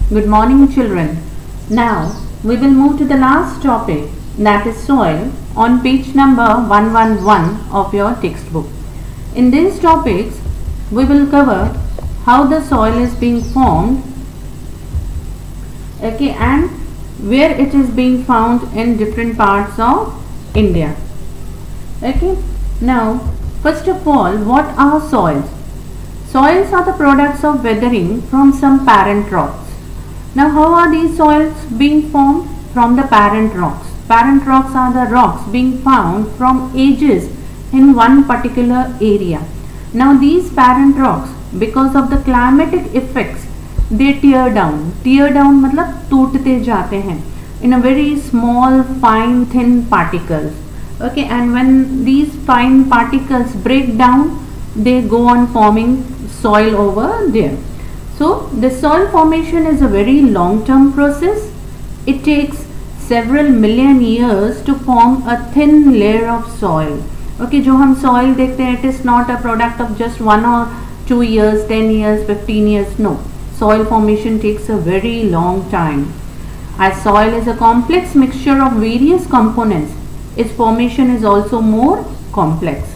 Good morning, children. Now we will move to the last topic, that is soil, on page number 111 of your textbook. In these topics, we will cover how the soil is being formed, okay, and where it is being found in different parts of India. Okay. Now, first of all, what are soils? Soils are the products of weathering from some parent rocks. Now, how are these soils being formed? From the parent rocks. Parent rocks are the rocks being found from ages in one particular area. Now, these parent rocks, because of the climatic effects, they tear down. Tear down मतलब टूटते जाते हैं in a very small, fine, thin particles. Okay, and when these fine particles break down, they go on forming soil over there. So the soil formation is a very long-term process. It takes several million years to form a thin layer of soil. Okay, जो हम soil देखते हैं, it is not a product of just 1 or 2 years, 10 years, 15 years. No, soil formation takes a very long time. As soil is a complex mixture of various components, its formation is also more complex.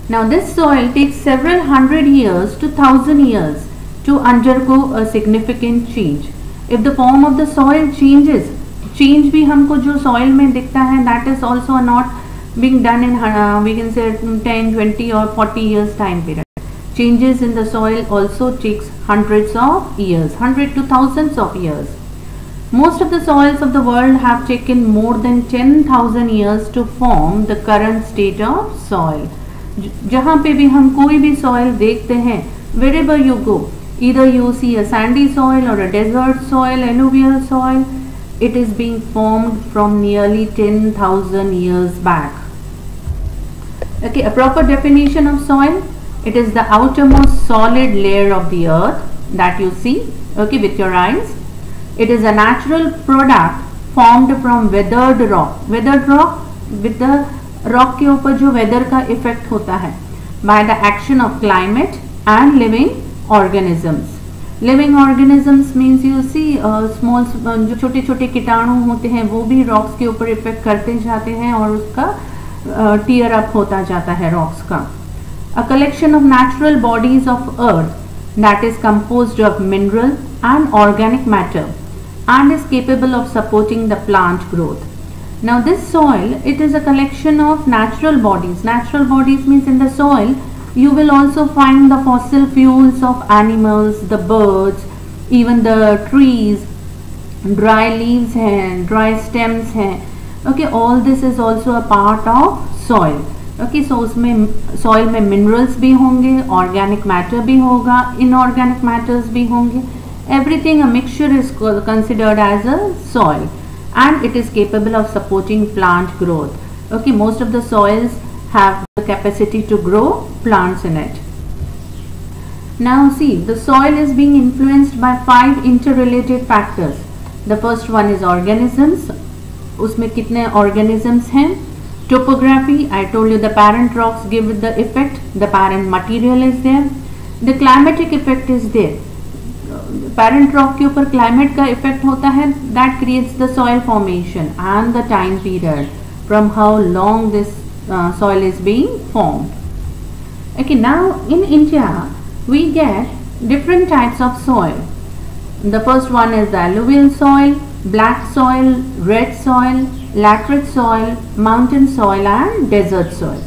Now this soil takes several hundred years to 1,000 years to undergo a significant change. If the form of the soil changes, change भी हमको जो soil में दिखता है, that is also not being done in we can say 10, 20 or 40 years time period. Changes in the soil also takes hundreds of years, 100 to thousands of years. Most of the soils of the world have taken more than 10,000 years to form the current state of soil. जहाँ पे भी हम कोई भी soil देखते हैं, wherever you go, either you see a sandy soil or a desert soil, alluvial soil, it is being formed from nearly 10,000 years back. Okay, a proper definition of soil, it is the outermost solid layer of the earth that you see, okay, with your eyes. It is a natural product formed from weathered rock. Weathered rock, with the rock के ऊपर जो weather का effect होता है, by the action of climate and living organisms. Living organisms means you see small जो छोटे छोटे कीटाणु होते हैं, वो भी rocks के ऊपर effect करते जाते हैं और उसका tear up होता जाता है rocks का. A collection of natural bodies of earth that is composed of mineral and organic matter and is capable of supporting the plant growth. Now this soil, it is a collection of natural bodies. Natural bodies means in the soil you will also find the fossil fuels of animals, the birds, even the trees, dry leaves हैं, dry stems हैं. Okay, all this is also a part of soil. Okay, so उसमें soil में minerals भी होंगे, organic matter भी होगा, inorganic matters भी होंगे. Everything, a mixture, is considered as a soil and it is capable of supporting plant growth. Okay, most of the soils have the capacity to grow plants in it. Now see, the soil is being influenced by 5 interrelated factors. The first one is organisms. उसमें कितने organisms हैं? Topography, I told you the parent rocks give the effect, the parent material is there. The climatic effect is there. Parent rock के ऊपर climate का effect होता है, that creates the soil formation and the time period from how long this soil is being formed. Okay, now in India we get different types of soil. The first one is the alluvial soil, black soil, red soil, laterite soil, mountain soil and desert soil.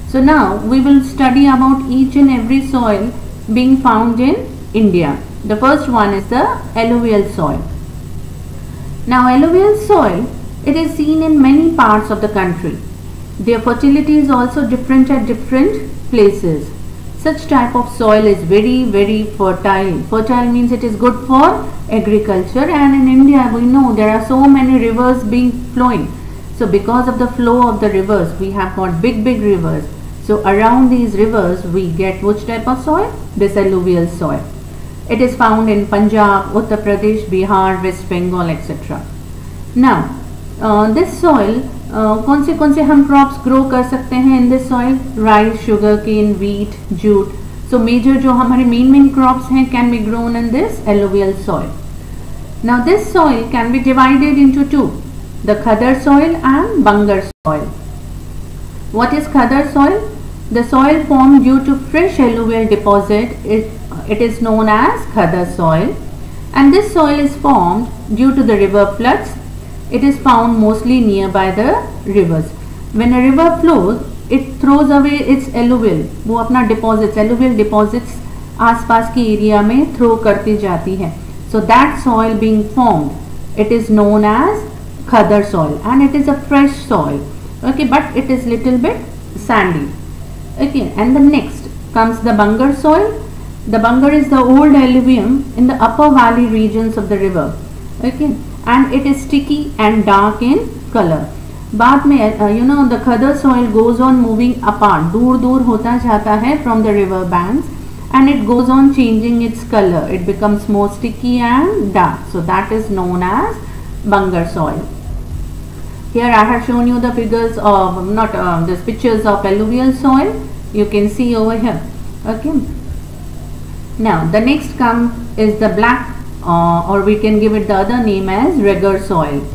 So now we will study about each and every soil being found in India. The first one is the alluvial soil. Now alluvial soil, it is seen in many parts of the country. Their fertility is also different at different places. Such type of soil is very fertile. Fertile means it is good for agriculture, and in India we know there are so many rivers being flowing. So because of the flow of the rivers, we have got big rivers. So around these rivers we get which type of soil? This alluvial soil. It is found in Punjab, Uttar Pradesh, Bihar, West Bengal, etc. Now this soil, कौन से हम crops grow कर सकते हैं in this soil? Rice, sugarcane, wheat, jute. So major जो हमारे main crops हैं can be grown in this alluvial soil. Now this soil can be divided into two, the Khadar soil and Bangar soil. What is Khadar soil? The soil formed due to fresh alluvial deposit. It is known as Khadar soil, and this soil is formed due to the river floods. It is found mostly nearby the rivers. When a river flows, it throws away its alluvial, वो अपना deposits, alluvial deposits आसपास की area में throw करती जाती है. So that soil being formed, it is known as Khadar soil, and it is a fresh soil. Okay, but it is little bit sandy. Okay, and the next comes the Bangar soil. The Bangar is the old alluvium in the upper valley regions of the river. Okay, and it is sticky and dark in color. बाद में the Khadar soil goes on moving apart, दूर दूर होता जाता है from the river banks, and it goes on changing its color. It becomes more sticky and dark. So that is known as Bangar soil. Here I have shown you the figures of these pictures of alluvial soil. You can see over here. Okay. Now the next is the black, or we can give it the other name as Regur soil.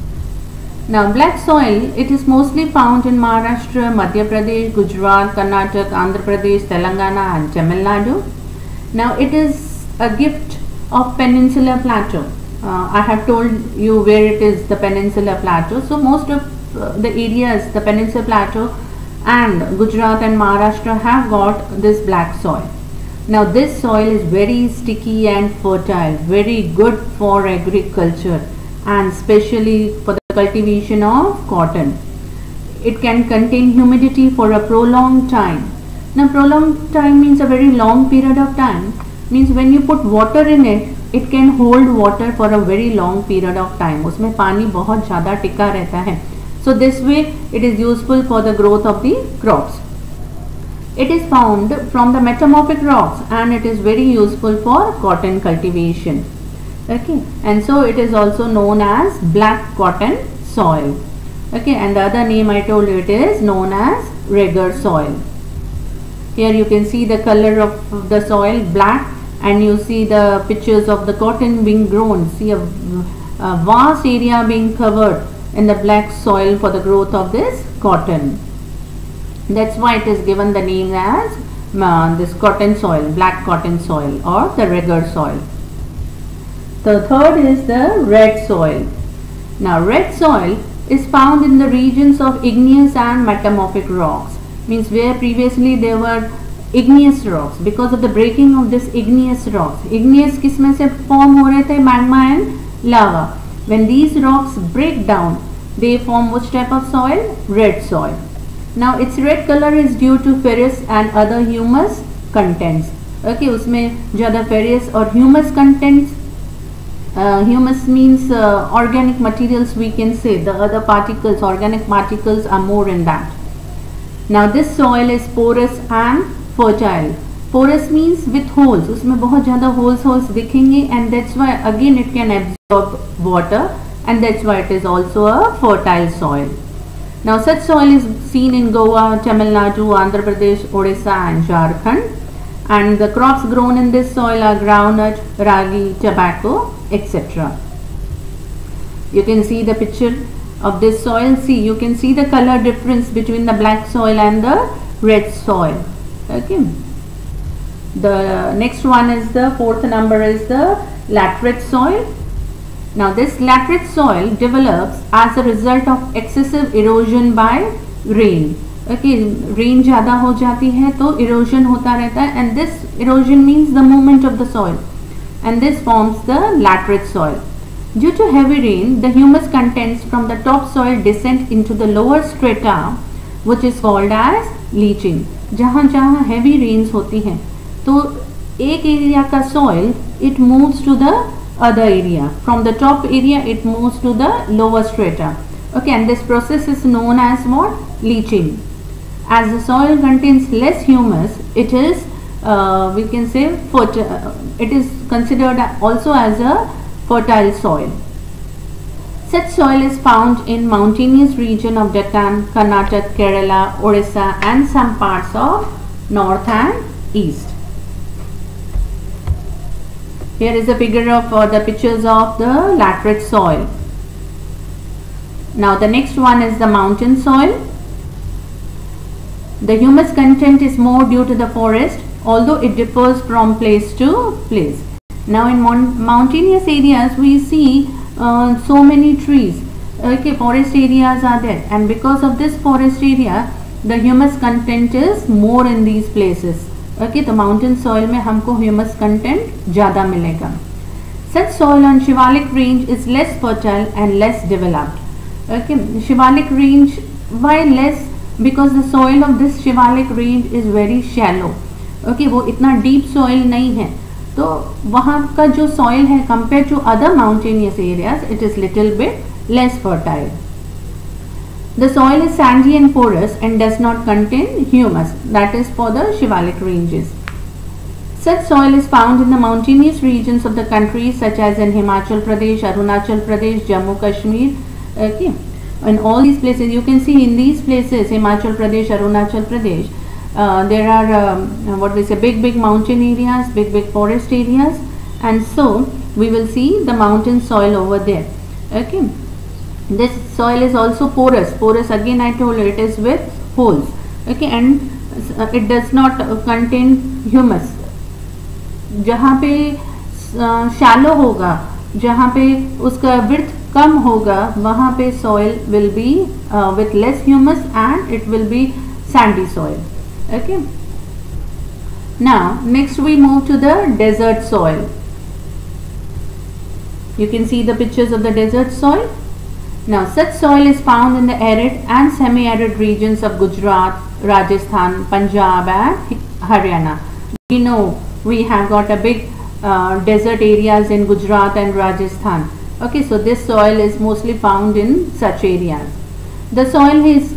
Now black soil, it is mostly found in Maharashtra, Madhya Pradesh, Gujarat, Karnataka, Andhra Pradesh, Telangana and Tamil Nadu. Now it is a gift of Peninsular Plateau. I have told you where it is, the Peninsular Plateau. So most of the areas, the Peninsular Plateau and Gujarat and Maharashtra have got this black soil. Now this soil is very sticky and fertile, very good for agriculture and especially for the cultivation of cotton. It can contain humidity for a prolonged time. Now prolonged time means a very long period of time. Means when you put water in it, it can hold water for a very long period of time. उसमें पानी बहुत ज़्यादा टिका रहता है. So this way it is useful for the growth of the crops. It is found from the metamorphic rocks and it is very useful for cotton cultivation. Okay, and so it is also known as black cotton soil. Okay, and the other name I told you, it is known as Regur soil. Here you can see the color of the soil, black, and you see the pictures of the cotton being grown. See a vast area being covered in the black soil for the growth of this cotton. That's why it is given the name as this cotton soil, black cotton soil or the Regur soil. The third is the red soil. Now red soil is found in the regions of igneous and metamorphic rocks. Means where previously there were igneous rocks, because of the breaking of this igneous rocks. Igneous किसमें से form हो रहे थे? Magma and lava. When these rocks break down, they form which type of soil? Red soil. Now its red color is due to ferrous and other humus contents. Okay, उसमें ज़्यादा ferrous और humus contents. Humus means organic materials, we can say. The other particles, organic particles are more in that. Now this soil is porous and fertile. Porous means with holes. उसमें बहुत ज़्यादा holes दिखेंगे, and that's why again it can absorb water, and that's why it is also a fertile soil. Now such soil is seen in Goa, Tamil Nadu, Andhra Pradesh, Odisha and Jharkhand, and the crops grown in this soil are groundnut, ragi, tobacco, etc. You can see the picture of this soil. See, you can see the color difference between the black soil and the red soil. Okay. The next one is the fourth number is the laterite soil. Now this laterite soil develops as a result of excessive erosion by rain. Okay, rain ज़्यादा हो जाती है तो erosion होता रहता है, and this erosion means the movement of the soil, and this forms the laterite soil. Due to heavy rain, the humus contents from the top soil descend into the lower strata, which is called as leaching. जहाँ जहाँ heavy rains होती हैं तो एक area का soil it moves to the other area. From the top area it moves to the lower strata. Okay, and this process is known as what? Leaching. As the soil contains less humus, it is we can say it is considered also as a fertile soil. Such soil is found in mountainous region of Deccan, Karnataka, Kerala, Odisha and some parts of north and east. Here is a figure of the pictures of the laterite soil. Now the next one is the mountain soil. The humus content is more due to the forest, although it differs from place to place. Now in mountainous areas we see so many trees. Okay, forest areas are there, and because of this forest area, the humus content is more in these places. Okay, तो mountain soil में हमको humus content ज़्यादा मिलेगा. Such soil on Shivalik range is less fertile and less developed. Okay, Shivalik range, why less? Because the soil of this Shivalik range is very shallow. Okay, वो इतना deep soil नहीं है, तो वहाँ का जो soil है compared to other mountainous areas, it is little bit less fertile. The soil is sandy and porous and does not contain humus. That is for the Shivalik ranges. Such soil is found in the mountainous regions of the country, such as in Himachal Pradesh, Arunachal Pradesh, Jammu Kashmir. Okay, in all these places you can see, in these places, Himachal Pradesh, Arunachal Pradesh, there are what we say big mountain areas, big forest areas, and so we will see the mountain soil over there. Okay, this soil is also porous again I told you, it is with holes. Okay, and it does not contain humus. जहाँ पे shallow होगा, जहाँ पे उसका width कम होगा, वहाँ पे soil will be with less humus and it will be sandy soil. Okay, now next we move to the desert soil. You can see the pictures of the desert soil. Now such soil is found in the arid and semi-arid regions of Gujarat, Rajasthan, Punjab and Haryana. We know we have got a big desert areas in Gujarat and Rajasthan. Okay, so this soil is mostly found in such areas. The soil is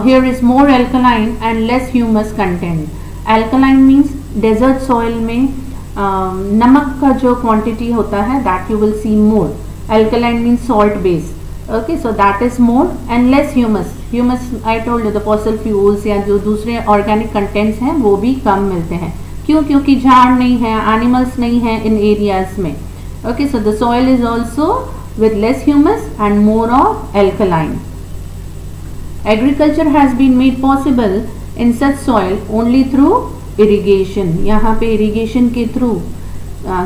here is more alkaline and less humus content. Alkaline means desert soil में नमक का जो quantity होता है, that you will see more. Alkaline means salt base. Okay, so that is more, and less humus. Humus I told you, the fossil fuels या जो दूसरे organic contents हैं वो भी कम मिलते हैं. क्यों? क्योंकि झाड़ नहीं है, animals नहीं है in areas में. Okay, so the soil is also with less humus and more of alkaline. Agriculture has been made possible in such soil only through irrigation. यहाँ पे irrigation के through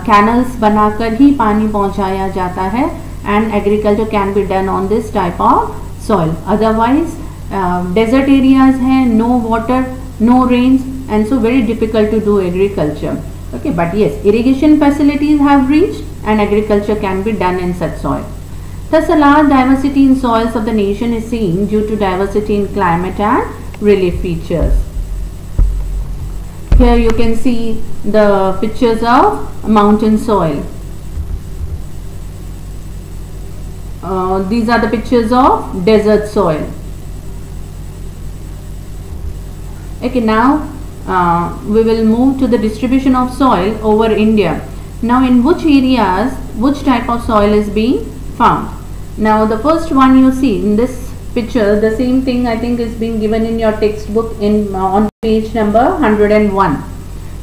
canals बनाकर ही पानी पहुँचाया जाता है, and agriculture can be done on this type of soil. Otherwise desert areas हैं, no water, no rains, and so very difficult to do agriculture. Okay, but yes, irrigation facilities have reached and agriculture can be done in such soil. Thus a large diversity in soils of the nation is seen due to diversity in climate and relief features. Here you can see the pictures of mountain soil. These are the pictures of desert soil. Okay, now we will move to the distribution of soil over India. Now in which areas which type of soil is being found? Now the first one you see in this picture, the same thing I think is being given in your textbook in on page number 101.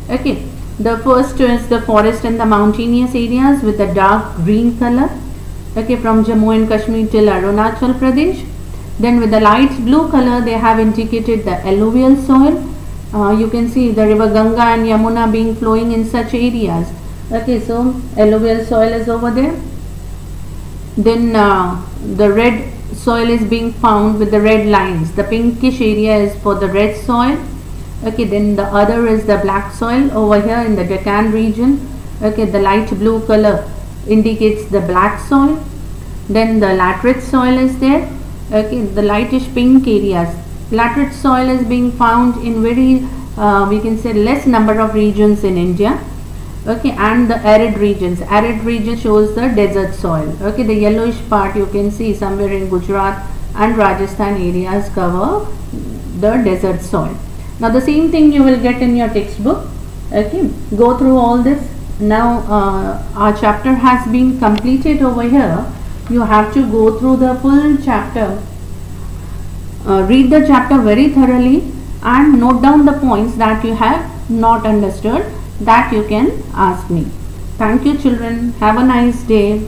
Okay, the first is the forest and the mountainous areas with a dark green color. Okay, from Jammu and Kashmir till Arunachal Pradesh. Then with the light blue color they have indicated the alluvial soil. You can see the river Ganga and Yamuna being flowing in such areas. Okay, so alluvial soil is over there. Then the red soil is being found with the red lines. The pinkish area is for the red soil. Okay, then the other is the black soil over here in the Deccan region. Okay, the light blue color indicates the black soil. Then the laterite soil is there. Okay, the lightish pink areas. Laterite soil is being found in very we can say less number of regions in India. Okay, and the arid regions. Arid region shows the desert soil. Okay, the yellowish part you can see somewhere in Gujarat and Rajasthan areas cover the desert soil. Now the same thing you will get in your textbook. Okay, go through all this. Now our chapter has been completed over here. You have to go through the full chapter. Read the chapter very thoroughly and note down the points that you have not understood, that you can ask me. Thank you children. Have a nice day.